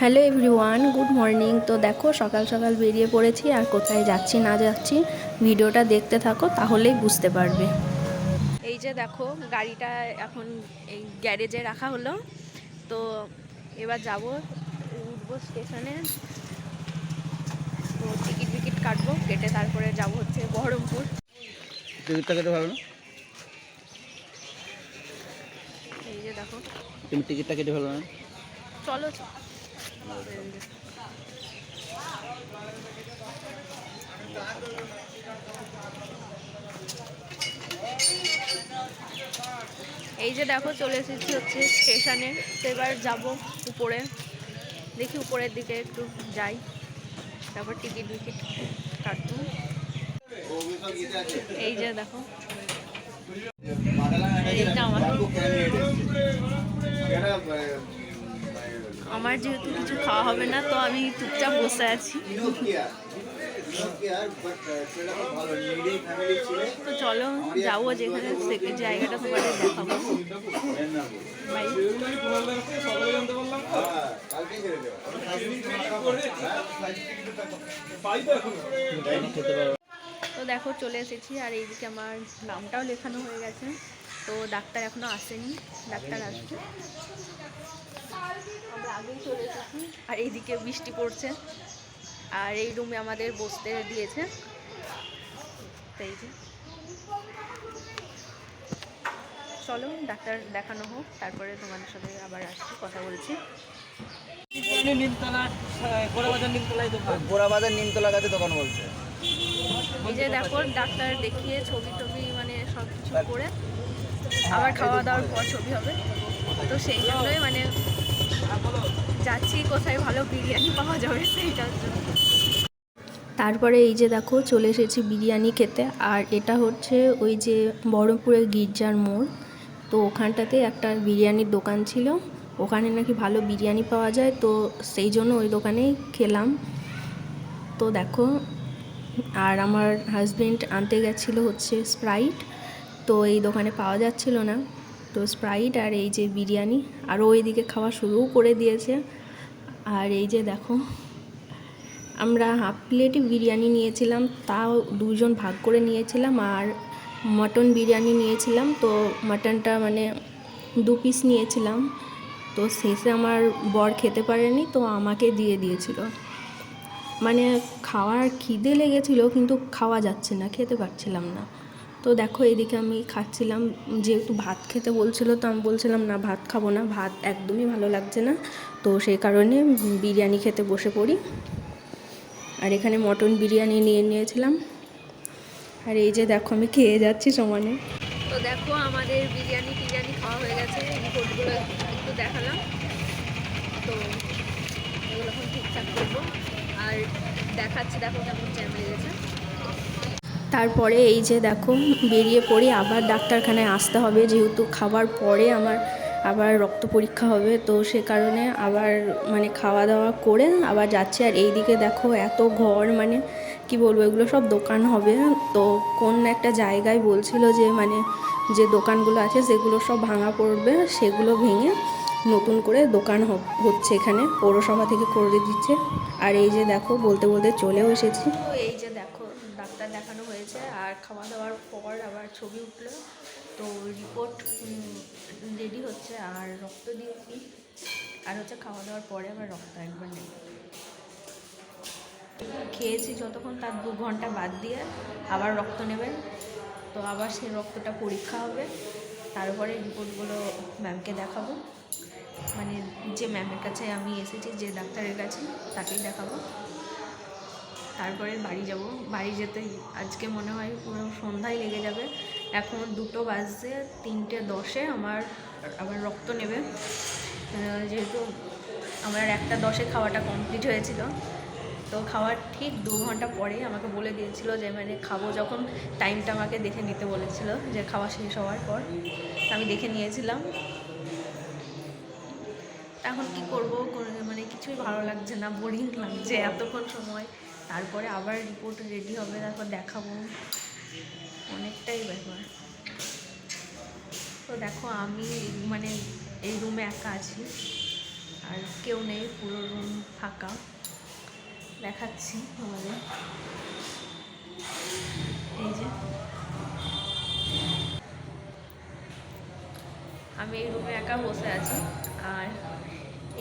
Hello everyone, good morning. তো দেখো সকাল সকাল বেরিয়ে পড়েছি, আর কোথায় যাচ্ছি না যাচ্ছি ভিডিওটা দেখতে থাকো, তাহলেই বুঝতে পারবে। এই যে দেখো গাড়িটা এখন এই গ্যারেজে রাখা হলো, তো এবার যাব, উঠবো স্টেশনে। তো টিকিট কাটবো, কেটে তারপরে যাব হচ্ছে বহরমপুর। টিকিটটা কেটে ভালো না? এই যে দেখো, তুমি টিকিটটা কেটে ভালো না? চলো। এই যে দেখো চলে এসেছি হচ্ছে স্টেশনে। তো এবার যাবো উপরে, দেখি উপরের দিকে একটু যাই, তারপর টিকিট কাটবো। এই যে দেখো, এইটা আমার যেহেতু কিছু খাওয়া হবে না, তো আমি চুপচাপ বসে আছি। তো চলো যাবো যেখানে, জায়গাটা তোমাদের দেখাবো। তো দেখো চলে এসেছি, আর এইদিকে আমার নামটাও লেখানো হয়ে গেছে। তো ডাক্তার এখনো আসেনি, ডাক্তার আসবে। আমরা আগেই চলে এসেছি, আর এইদিকে বৃষ্টি পড়ছে, আর এই রুমে আমাদের বসতে দিয়েছে। এই যে চলো ডাক্তার দেখানো হোক, তারপরে তোমাদের সাথে আবার আসছি, কথা বলছি। গোড়াবাজার নিমতলা কাছে দোকান বলছে। এই যে দেখো ডাক্তার দেখিয়ে ছবি টবি মানে সব কিছু করে আবার খাওয়া দাওয়ার পর ছবি হবে। তো সেই জন্যই মানে যাচ্ছি কোথায় ভালো বিরিয়ানি পাওয়া যাবে সেইটার জন্য। তারপরে এই যে দেখো চলে এসেছি বিরিয়ানি খেতে, আর এটা হচ্ছে ওই যে বহরমপুরের গির্জার মোড়। তো ওখানটাতে একটা বিরিয়ানির দোকান ছিল, ওখানে নাকি ভালো বিরিয়ানি পাওয়া যায়, তো সেই জন্য ওই দোকানেই খেলাম। তো দেখো, আর আমার হাজবেন্ড আনতে গেছিলো হচ্ছে স্প্রাইট, তো এই দোকানে পাওয়া যাচ্ছিল না, তো স্প্রাইট আর এই যে বিরিয়ানি, আরও ওইদিকে খাওয়া শুরুও করে দিয়েছে। আর এই যে দেখো, আমরা হাফ প্লেটই বিরিয়ানি নিয়েছিলাম, তাও দুজন ভাগ করে নিয়েছিলাম, আর মটন বিরিয়ানি নিয়েছিলাম, তো মাটনটা মানে 2 পিস নিয়েছিলাম। তো শেষে আমার বর খেতে পারেনি, তো আমাকে দিয়ে দিয়েছিল। মানে খাওয়ার খিদে লেগেছিল, কিন্তু খাওয়া যাচ্ছে না, খেতে পারছিলাম না। তো দেখো এদিকে আমি খাচ্ছিলাম, যেহেতু ভাত খেতে বলছিল, তো আমি বলছিলাম না ভাত খাবো না, ভাত একদমই ভালো লাগছে না। তো সেই কারণে বিরিয়ানি খেতে বসে পড়ি। আর এখানে মটন বিরিয়ানি নিয়েছিলাম, আর এই যে দেখো আমি খেয়ে যাচ্ছি সমানে। তো দেখো আমাদের বিরিয়ানি খাওয়া হয়ে গেছে, রিপোর্টগুলো একটু দেখালাম। তো এগুলো এখন ঠিকঠাক করবো, আর দেখাচ্ছি দেখো কেমন জ্যাম লেগেছে। তারপরে এই যে দেখো বেরিয়ে পড়ি, আবার ডাক্তারখানায় আসতে হবে, যেহেতু খাবার পরে আমার আবার রক্ত পরীক্ষা হবে, তো সে কারণে আবার মানে খাওয়া দাওয়া করে আবার যাচ্ছি। আর এই দিকে দেখো এত ঘর, মানে কি বলবো, এগুলো সব দোকান হবে। তো কোন একটা জায়গায় বলছিল যে মানে যে দোকানগুলো আছে সেগুলো সব ভাঙা পড়বে, সেগুলো ভেঙে নতুন করে দোকান হচ্ছে, এখানে পৌরসভা থেকে করে দিচ্ছে। আর এই যে দেখো বলতে বলতে চলেও এসেছি। তো এই যে দেখো ডাক্তার দেখানো হয়েছে, আর খাওয়া দাওয়ার পর আবার ছবি উঠলো, তো রিপোর্ট রেডি হচ্ছে, আর রক্ত দিয়েছি, আর হচ্ছে খাওয়া দাওয়ার পরে আবার রক্ত একবার নেই। খেয়েছি যতক্ষণ তার 2 ঘন্টা বাদ দিয়ে আবার রক্ত নেবেন, তো আবার সেই রক্তটা পরীক্ষা হবে, তারপরে রিপোর্টগুলো ম্যামকে দেখাবো, মানে যে ম্যামের কাছে আমি এসেছি, যে ডাক্তারের কাছে তাকেই দেখাবো। তারপরে বাড়ি যাব, বাড়ি যেতে আজকে মনে হয় পুরো সন্ধ্যায় লেগে যাবে। এখন 2টো বাজছে, 3:10 আমার আবার রক্ত নেবে, যেহেতু আমার 1:10 খাওয়াটা কমপ্লিট হয়েছিল। তো খাওয়ার ঠিক 2 ঘন্টা পরেই আমাকে বলে দিয়েছিল যে মানে খাবো যখন, টাইমটা আমাকে দেখে নিতে বলেছিল, যে খাওয়া শেষ হওয়ার পর। আমি দেখে নিয়েছিলাম। এখন কি করবো, মানে কিছুই ভালো লাগছে না, বোরিং লাগছে এতক্ষণ সময়। তারপরে আবার রিপোর্ট রেডি হবে, তারপর দেখাবো, অনেকটাই ব্যাপার। তো দেখো আমি মানে এই রুমে একা আছি, আর কেউ নেই, পুরো রুম ফাঁকা। দেখাচ্ছি আমাদের, এই যে আমি এই রুমে একা বসে আছি। আর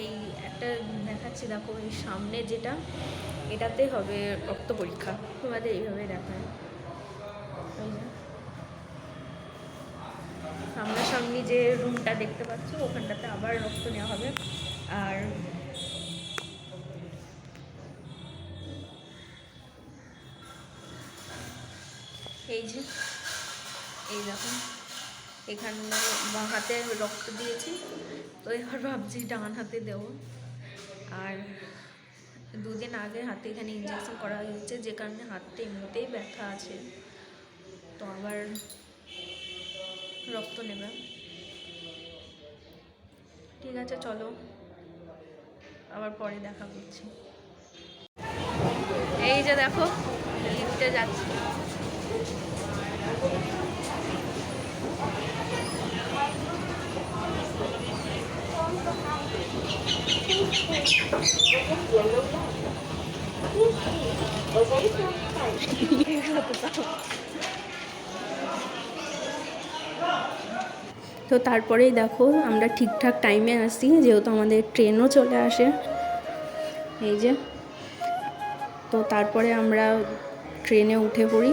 এই একটা দেখাচ্ছি, দেখো এই সামনে যেটা, এটাতে হবে রক্ত পরীক্ষা। তোমাদের এইভাবে দেখায়, এই যে সামনাসামনি যে রুমটা দেখতে পাচ্ছ, ওখানটাতে আবার রক্ত নেওয়া হবে। আর এই যে এই দেখো, এখানে বাঁ হাতে রক্ত দিয়েছি, তো এবার ভাবছি ডান হাতে দেবো। আর 2 দিন আগে হাতে এখানে ইঞ্জেকশন করা হয়েছে, যে কারণে হাতটা এমনিতেই ব্যথা আছে, তো আবার রক্ত নেবে। ঠিক আছে, চলো আবার পরে দেখা করছি। এই যে দেখো, লিফটে যাচ্ছি। তো তারপরেই দেখো আমরা ঠিকঠাক টাইমে আসি, যেহেতু আমাদের ট্রেনও চলে আসে। এই যে, তো তারপরে আমরা ট্রেনে উঠে পড়ি।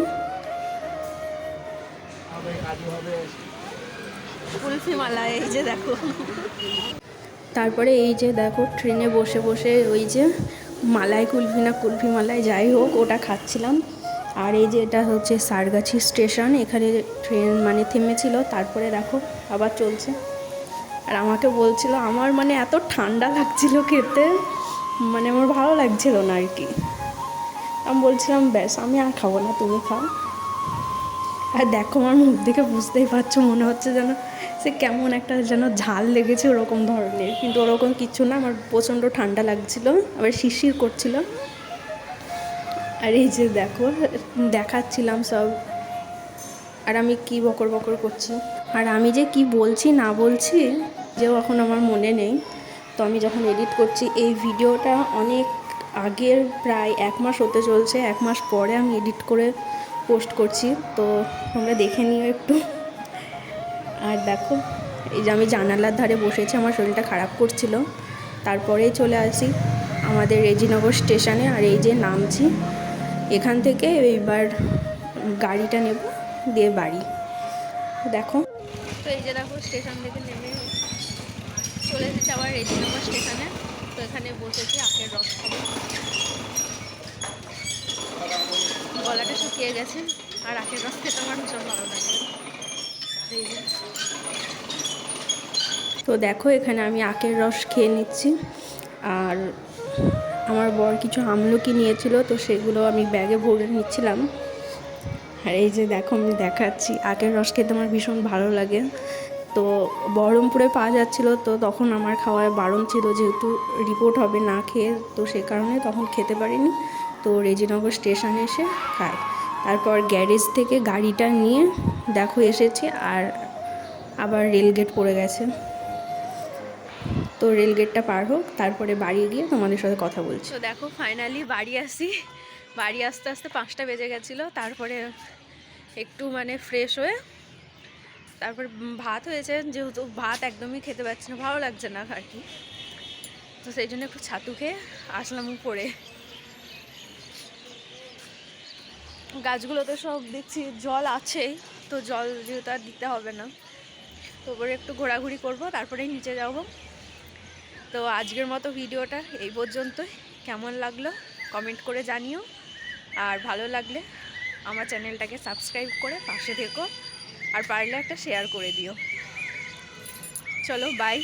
কুলফি মালা, এই যে দেখো। তারপরে এই যে দেখো, ট্রেনে বসে বসে ওই যে মালাই কুলফি না কুলফি মালাই যাই হোক, ওটা খাচ্ছিলাম। আর এই যে এটা হচ্ছে সারগাছি স্টেশন, এখানে ট্রেন মানে থেমেছিল, তারপরে দেখো আবার চলছে। আর আমাকে বলছিল, আমার মানে এত ঠান্ডা লাগছিল খেতে, মানে আমার ভালো লাগছিল না আর কি। আমি বলছিলাম ব্যাস আমি আর খাবো না, তুমি খাও। আর দেখো আমার মুখ দেখে বুঝতেই পারছো, মনে হচ্ছে যেন সে কেমন একটা যেন ঝাল লেগেছে ওরকম ধরনের, কিন্তু ওরকম কিচ্ছু না, আমার প্রচণ্ড ঠান্ডা লাগছিল, আবার শিরশির করছিল। আর এই যে দেখো দেখাচ্ছিলাম সব, আর আমি কি বকর বকর করছি, আর আমি যে কি বলছি না বলছি যেও এখন আমার মনে নেই। তো আমি যখন এডিট করছি এই ভিডিওটা অনেক আগের, প্রায় 1 মাস হতে চলছে, 1 মাস পরে আমি এডিট করে পোস্ট করছি, তো তোমরা দেখে নিও একটু। আর দেখো এই যে আমি জানালার ধারে বসেছি, আমার শরীরটা খারাপ করছিল। তারপরেই চলে আসি আমাদের রেজিনগর স্টেশনে। আর এই যে নামছি, এখান থেকে এইবার গাড়িটা নেব, দিয়ে বাড়ি। দেখো, তো এই যে দেখো স্টেশন থেকে নেমে চলে এসেছি আবার রেজিনগর স্টেশনে। তো এখানে বসেছি, আখের রস খাবো। গলাটা শুকিয়ে গেছে, আর আখের রস খেতে আমার ভীষণ ভালো লাগে। তো দেখো এখানে আমি আখের রস খেয়ে নিচ্ছি। আর আমার বর কিছু আমলকি নিয়েছিল, তো সেগুলো আমি ব্যাগে ভরে নিচ্ছিলাম। আর এই যে দেখো আমি দেখাচ্ছি, আখের রস খেতে আমার ভীষণ ভালো লাগে। তো বহরমপুরে পাওয়া যাচ্ছিলো, তো তখন আমার খাওয়ার বারণ ছিল, যেহেতু রিপোর্ট হবে না খেয়ে, তো সে কারণে তখন খেতে পারিনি। তো রেজিনগর স্টেশনে এসে খাই। তারপর গ্যারেজ থেকে গাড়িটা নিয়ে দেখো এসেছি, আর আবার রেলগেট পড়ে গেছে। তো রেলগেটটা পার হোক, তারপরে বাড়ি গিয়ে তোমাদের সাথে কথা বলছি। তো দেখো ফাইনালি বাড়ি আসি। বাড়ি আসতে আসতে 5টা বেজে গেছিলো। তারপরে একটু মানে ফ্রেশ হয়ে তারপর ভাত হয়েছে, যেহেতু ভাত একদমই খেতে পারছি না, ভালো লাগছে না আর কি, তো সেই জন্য একটু ছাতু খেয়ে আসলাম উপরে। গাছগুলোতে সব দেখছি জল আছেই, তো জল যেহেতু আর দিতে হবে না, তো ওপরে একটু ঘোরাঘুরি করব, তারপরেই নিচে যাব। তো আজকের মতো ভিডিওটা এই পর্যন্তই। কেমন লাগলো কমেন্ট করে জানিও, আর ভালো লাগলে আমার চ্যানেলটাকে সাবস্ক্রাইব করে পাশে থেকো, আর পারলে একটা শেয়ার করে দিও। চলো বাই।